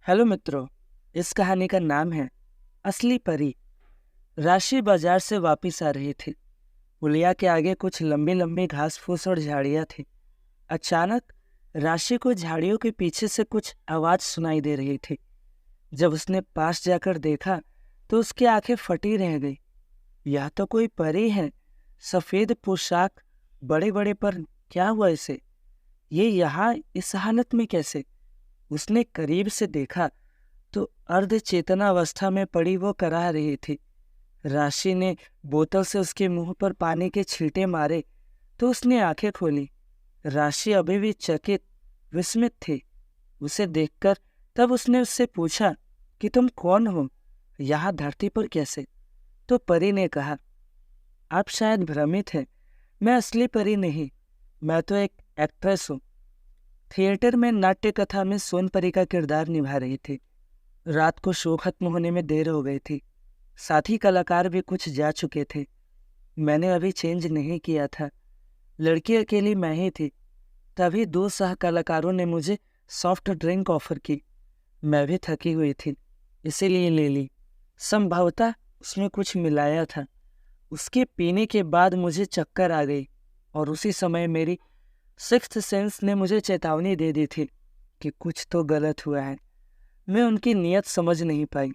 Hello मित्रों, इस कहानी का नाम है असली परी। राशि बाजार से वापस आ रही थी। पुलिया के आगे कुछ लंबी लंबी घास फूस और झाड़ियां थी। अचानक राशि को झाड़ियों के पीछे से कुछ आवाज सुनाई दे रही थी। जब उसने पास जाकर देखा तो उसकी आंखें फटी रह गई। यह तो कोई परी है। सफेद पोशाक, बड़े बड़े पर। क्या हुआ इसे? ये यहाँ इस हालत में कैसे? उसने करीब से देखा तो अर्ध चेतनावस्था में पड़ी वो कराह रही थी। राशि ने बोतल से उसके मुंह पर पानी के छींटे मारे तो उसने आंखें खोली। राशि अभी भी चकित, विस्मित थी उसे देखकर। तब उसने उससे पूछा कि तुम कौन हो, यहाँ धरती पर कैसे? तो परी ने कहा, आप शायद भ्रमित हैं। मैं असली परी नहीं, मैं तो एक एक्ट्रेस हूँ। थिएटर में नाट्य कथा में सोनपरी का किरदार निभा रही थी। रात को शो खत्म होने में देर हो गई थी। साथी कलाकार भी कुछ जा चुके थे। मैंने अभी चेंज नहीं किया था। लड़की अकेली मैं ही थी। तभी दो सह कलाकारों ने मुझे सॉफ्ट ड्रिंक ऑफर की। मैं भी थकी हुई थी, इसीलिए ले ली। संभवतः उसमें कुछ मिलाया था। उसके पीने के बाद मुझे चक्कर आ गई और उसी समय मेरी सिक्स्थ सेंस ने मुझे चेतावनी दे दी थी कि कुछ तो गलत हुआ है। मैं उनकी नीयत समझ नहीं पाई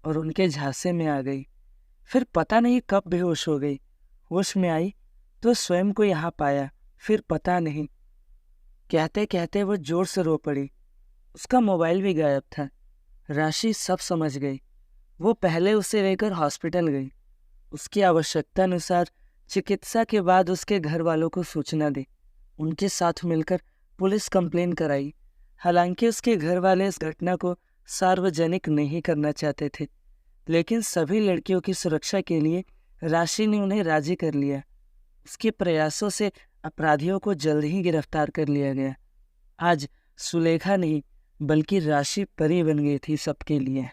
और उनके झांसे में आ गई। फिर पता नहीं कब बेहोश हो गई। होश में आई तो स्वयं को यहाँ पाया। फिर पता नहीं। कहते कहते वो जोर से रो पड़ी। उसका मोबाइल भी गायब था। राशि सब समझ गई। वो पहले उसे लेकर हॉस्पिटल गई। उसकी आवश्यकता अनुसार चिकित्सा के बाद उसके घर वालों को सूचना दी। उनके साथ मिलकर पुलिस कंप्लेन कराई। हालांकि उसके घर वाले इस घटना को सार्वजनिक नहीं करना चाहते थे, लेकिन सभी लड़कियों की सुरक्षा के लिए राशि ने उन्हें राजी कर लिया। उसके प्रयासों से अपराधियों को जल्द ही गिरफ्तार कर लिया गया। आज सुलेखा नहीं बल्कि राशि परी बन गई थी सबके लिए।